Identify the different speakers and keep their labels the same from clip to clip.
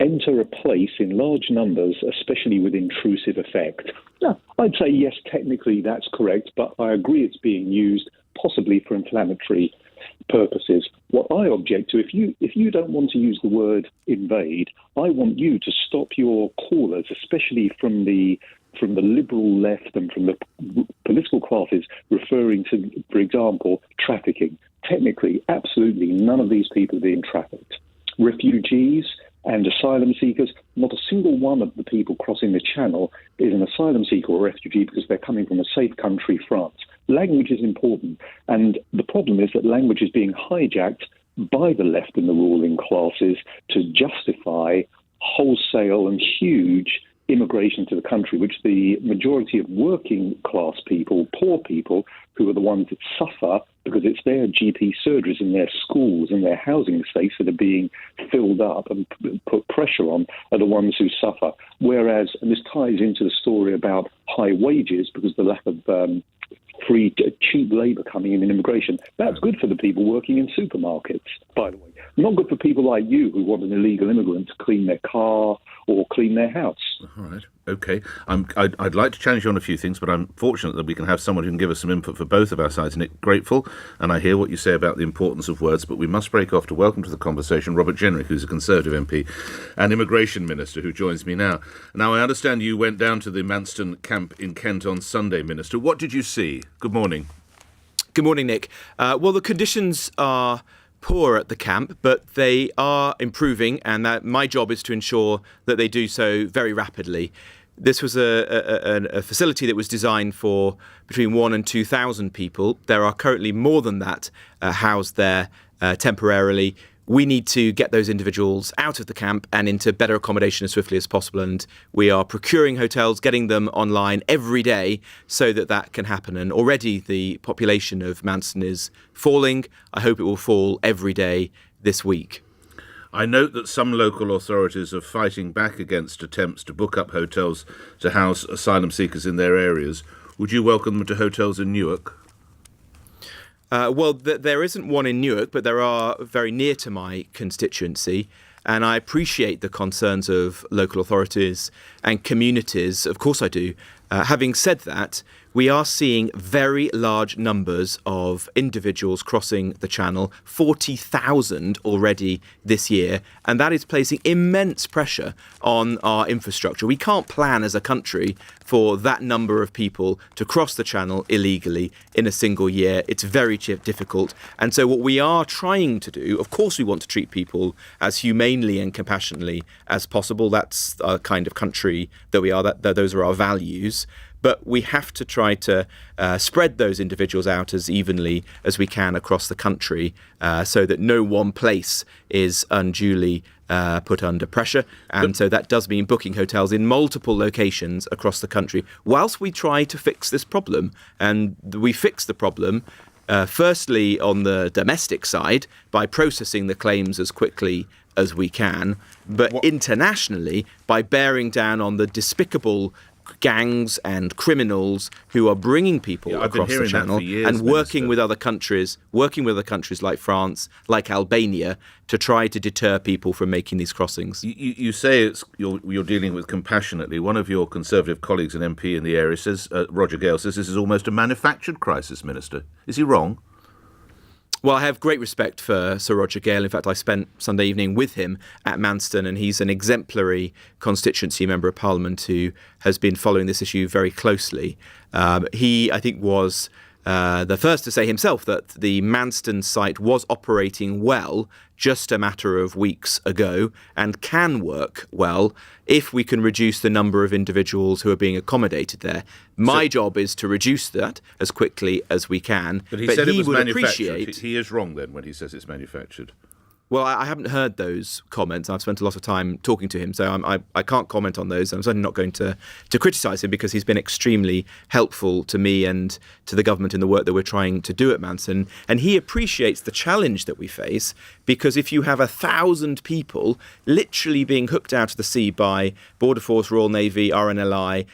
Speaker 1: enter a place in large numbers, especially with intrusive effect. Now, I'd say yes, technically that's correct, but I agree it's being used possibly for inflammatory purposes. What I object to, if you don't want to use the word invade, I want you to stop your callers, especially from the liberal left and from the political classes, referring to, for example, trafficking. Technically, absolutely none of these people are being trafficked. Refugees and asylum seekers, not a single one of the people crossing the channel is an asylum seeker or refugee because they're coming from a safe country, France. Language is important, and the problem is that language is being hijacked by the left and the ruling classes to justify wholesale and huge immigration to the country, which the majority of working class people, poor people, who are the ones that suffer because it's their GP surgeries and their schools and their housing estates that are being filled up and put pressure on, are the ones who suffer. Whereas, and this ties into the story about high wages because the lack of free, cheap labour coming in immigration, that's good for the people working in supermarkets, by the way. Not good for people like you who want an illegal immigrant to clean their car or clean their house.
Speaker 2: All right. OK. I'd like to challenge you on a few things, but I'm fortunate that we can have someone who can give us some input for both of our sides. Nick, grateful, and I hear what you say about the importance of words, but we must break off to welcome to the conversation Robert Jenrick, who's a Conservative MP and Immigration Minister, who joins me now. Now, I understand you went down to the Manston camp in Kent on Sunday, Minister. What did you see? Good morning.
Speaker 3: Good morning, Nick. Well, the conditions are poor at the camp, but they are improving, and that my job is to ensure that they do so very rapidly. This was a facility that was designed for between 1,000 and 2,000 people. There are currently more than that housed there temporarily. We need to get those individuals out of the camp and into better accommodation as swiftly as possible. And we are procuring hotels, getting them online every day so that that can happen. And already the population of Manston is falling. I hope it will fall every day this week.
Speaker 2: I note that some local authorities are fighting back against attempts to book up hotels to house asylum seekers in their areas. Would you welcome them to hotels in Newark?
Speaker 3: Well, there isn't one in Newark, but there are very near to my constituency. And I appreciate the concerns of local authorities and communities. Of course I do. Having said that, we are seeing very large numbers of individuals crossing the channel, 40,000 already this year, and that is placing immense pressure on our infrastructure. We can't plan as a country for that number of people to cross the channel illegally in a single year. It's very difficult. And so what we are trying to do, of course we want to treat people as humanely and compassionately as possible. That's the kind of country that we are, that those are our values. But we have to try to spread those individuals out as evenly as we can across the country so that no one place is unduly put under pressure. And so that does mean booking hotels in multiple locations across the country whilst we try to fix this problem. And we fix the problem firstly on the domestic side by processing the claims as quickly as we can, but internationally by bearing down on the despicable gangs and criminals who are bringing people across the channel and working with other countries like France, like Albania, to try to deter people from making these crossings.
Speaker 2: You say you're dealing with compassionately. One of your Conservative colleagues, an MP in the area, says, Roger Gale says this is almost a manufactured crisis, Minister. Is he wrong?
Speaker 3: Well, I have great respect for Sir Roger Gale. In fact, I spent Sunday evening with him at Manston, and he's an exemplary constituency member of Parliament who has been following this issue very closely. He, I think, was the first to say himself that the Manston site was operating well just a matter of weeks ago and can work well if we can reduce the number of individuals who are being accommodated there. My job is to reduce that as quickly as we can.
Speaker 2: But he said it was manufactured. He is wrong then when he says it's manufactured.
Speaker 3: Well, I haven't heard those comments. I've spent a lot of time talking to him, so I can't comment on those. I'm certainly not going to criticise him because he's been extremely helpful to me and to the government in the work that we're trying to do at Manston. And he appreciates the challenge that we face because if you have 1,000 people literally being hooked out of the sea by Border Force, Royal Navy, RNLI,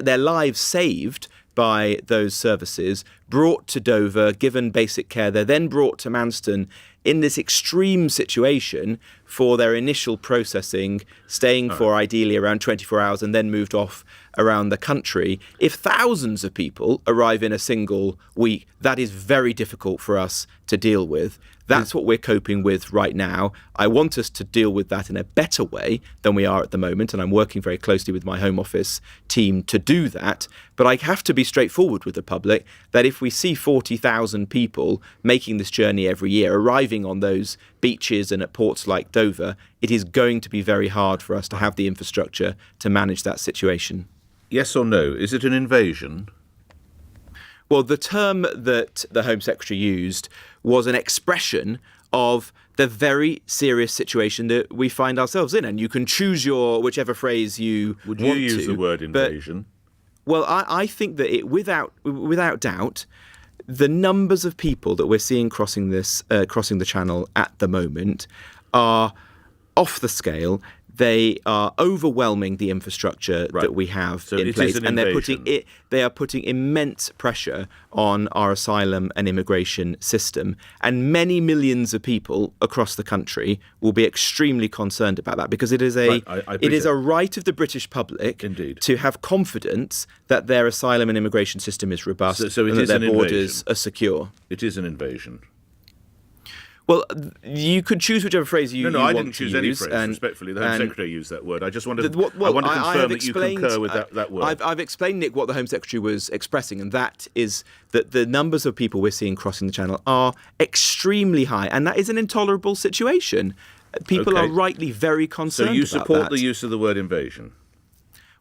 Speaker 3: their lives saved by those services, brought to Dover, given basic care, they're then brought to Manston, in this extreme situation for their initial processing, staying for ideally around 24 hours and then moved off around the country. If thousands of people arrive in a single week, that is very difficult for us to deal with. That's what we're coping with right now. I want us to deal with that in a better way than we are at the moment, and I'm working very closely with my Home Office team to do that. But I have to be straightforward with the public that if we see 40,000 people making this journey every year, arriving on those beaches and at ports like Dover, it is going to be very hard for us to have the infrastructure to manage that situation.
Speaker 2: Yes or no? Is it an invasion?
Speaker 3: Well, the term that the Home Secretary used was an expression of the very serious situation that we find ourselves in. And you can choose whichever phrase you
Speaker 2: Would
Speaker 3: want
Speaker 2: you use
Speaker 3: to,
Speaker 2: the word invasion?
Speaker 3: Well, I think that without doubt, the numbers of people that we're seeing crossing the channel at the moment are off the scale. They are overwhelming the infrastructure that we have in place, and they are putting immense pressure on our asylum and immigration system. And many millions of people across the country will be extremely concerned about that, because it is a right of the British public to have confidence that their asylum and immigration system is robust and that their borders are secure.
Speaker 2: It is an invasion.
Speaker 3: Well, you could choose whichever phrase you want to use.
Speaker 2: No, I didn't choose any phrase, respectfully. The Home Secretary used that word. I just wanted I want to confirm that you concur with that word.
Speaker 3: I've explained, Nick, what the Home Secretary was expressing, and that is that the numbers of people we're seeing crossing the channel are extremely high, and that is an intolerable situation. People are rightly very concerned about that.
Speaker 2: So you support the use of the word invasion?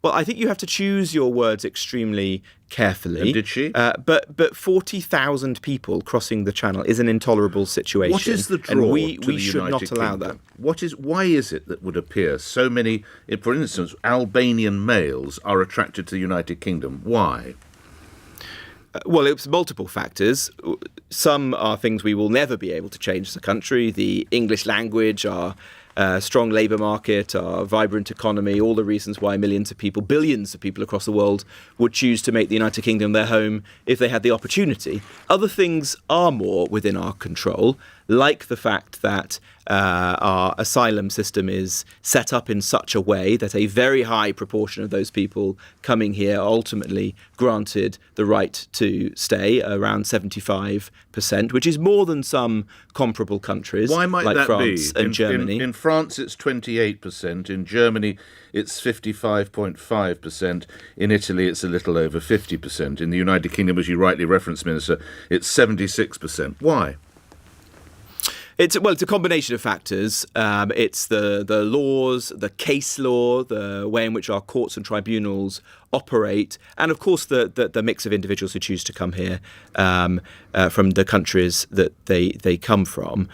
Speaker 3: Well, I think you have to choose your words extremely carefully.
Speaker 2: And did she?
Speaker 3: But 40,000 people crossing the channel is an intolerable situation.
Speaker 2: What is the draw
Speaker 3: and we
Speaker 2: to the
Speaker 3: should
Speaker 2: United
Speaker 3: not allow
Speaker 2: Kingdom?
Speaker 3: that.
Speaker 2: Why is it that would appear so many, for instance, Albanian males are attracted to the United Kingdom? Why?
Speaker 3: Well, it's multiple factors. Some are things we will never be able to change as a country. The English language, our strong labour market, our vibrant economy, all the reasons why millions of people, billions of people across the world would choose to make the United Kingdom their home if they had the opportunity. Other things are more within our control, like the fact that our asylum system is set up in such a way that a very high proportion of those people coming here are ultimately granted the right to stay, around 75%, which is more than some comparable countries like France and Germany.
Speaker 2: In France, it's 28%. In Germany, it's 55.5%. In Italy, it's a little over 50%. In the United Kingdom, as you rightly referenced, Minister, it's 76%. Why?
Speaker 3: It's a combination of factors. It's the laws, the case law, the way in which our courts and tribunals operate, and of course the mix of individuals who choose to come here from the countries that they come from.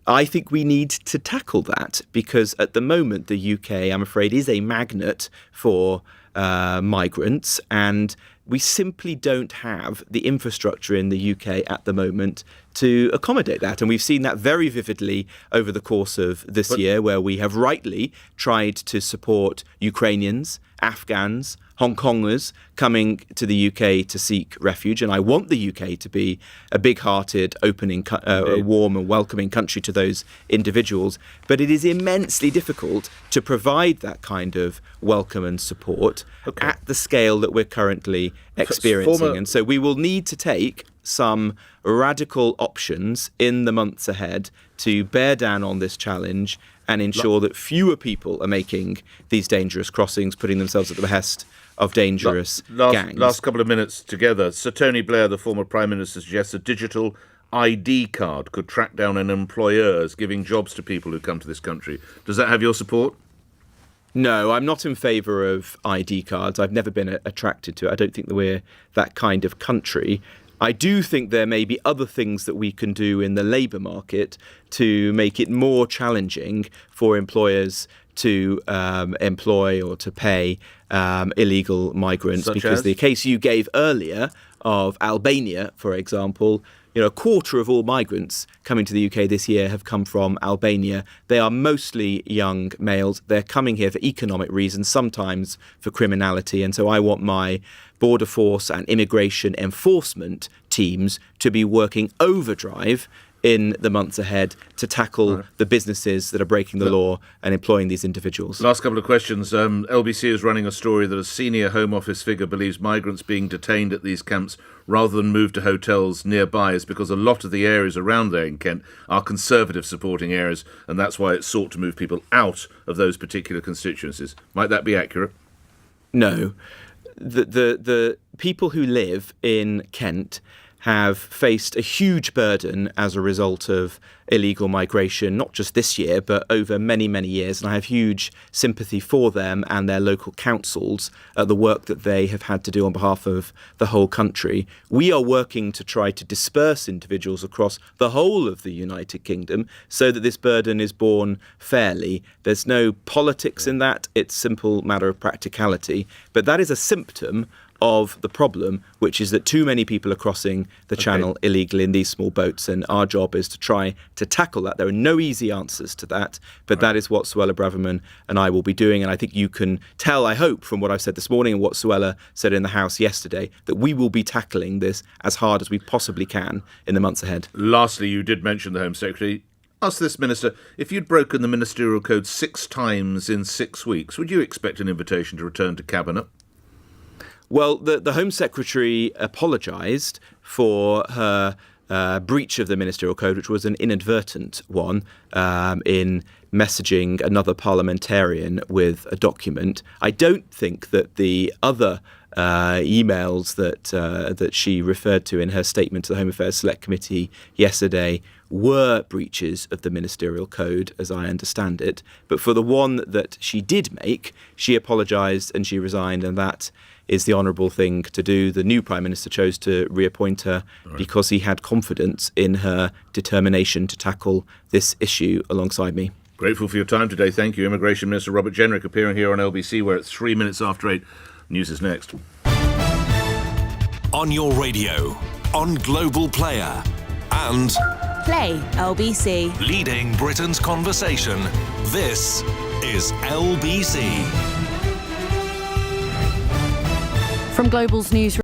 Speaker 3: I think we need to tackle that, because at the moment the UK, I'm afraid, is a magnet for migrants, and we simply don't have the infrastructure in the UK at the moment to accommodate that. And we've seen that very vividly over the course of this year, where we have rightly tried to support Ukrainians, Afghans, Hong Kongers coming to the UK to seek refuge. And I want the UK to be a big-hearted, opening, warm and welcoming country to those individuals. But it is immensely difficult to provide that kind of welcome and support at the scale that we're currently experiencing. And so we will need to take some radical options in the months ahead to bear down on this challenge and ensure that fewer people are making these dangerous crossings, putting themselves at the behest of dangerous gangs.
Speaker 2: Last couple of minutes together. Sir Tony Blair, the former Prime Minister, suggests a digital ID card could track down an employers giving jobs to people who come to this country. Does that have your support?
Speaker 3: No, I'm not in favour of ID cards. I've never been attracted to it. I don't think that we're that kind of country. I do think there may be other things that we can do in the labour market to make it more challenging for employers to employ or to pay illegal migrants, because the case you gave earlier of Albania, for example, a quarter of all migrants coming to the UK this year have come from Albania. They are mostly young males. They're coming here for economic reasons, sometimes for criminality. And so I want my border force and immigration enforcement teams to be working overdrive in the months ahead to tackle the businesses that are breaking the law and employing these individuals.
Speaker 2: Last couple of questions. LBC is running a story that a senior Home Office figure believes migrants being detained at these camps rather than moved to hotels nearby is because a lot of the areas around there in Kent are Conservative supporting areas, and that's why it's sought to move people out of those particular constituencies. Might that be accurate?
Speaker 3: No. The people who live in Kent have faced a huge burden as a result of illegal migration, not just this year, but over many, many years. And I have huge sympathy for them and their local councils, the work that they have had to do on behalf of the whole country. We are working to try to disperse individuals across the whole of the United Kingdom so that this burden is borne fairly. There's no politics in that. It's a simple matter of practicality. But that is a symptom of the problem, which is that too many people are crossing the channel illegally in these small boats, and our job is to try to tackle that. There are no easy answers to that, but that is what Suella Braverman and I will be doing, and I think you can tell, I hope, from what I've said this morning and what Suella said in the House yesterday, that we will be tackling this as hard as we possibly can in the months ahead.
Speaker 2: Lastly, you did mention the Home Secretary. Ask this, Minister, if you'd broken the Ministerial Code 6 times in 6 weeks, would you expect an invitation to return to Cabinet?
Speaker 3: Well, the Home Secretary apologised for her breach of the Ministerial Code, which was an inadvertent one, in messaging another parliamentarian with a document. I don't think that the other emails that she referred to in her statement to the Home Affairs Select Committee yesterday were breaches of the Ministerial Code, as I understand it. But for the one that she did make, she apologised and she resigned, and that is the honourable thing to do. The new Prime Minister chose to reappoint her because he had confidence in her determination to tackle this issue alongside me.
Speaker 2: Grateful for your time today. Thank you. Immigration Minister Robert Jenrick appearing here on LBC, where it's 3 minutes after 8. News is next.
Speaker 4: On your radio, on Global Player, and
Speaker 5: Play LBC.
Speaker 4: Leading Britain's conversation. This is LBC.
Speaker 5: From Global's news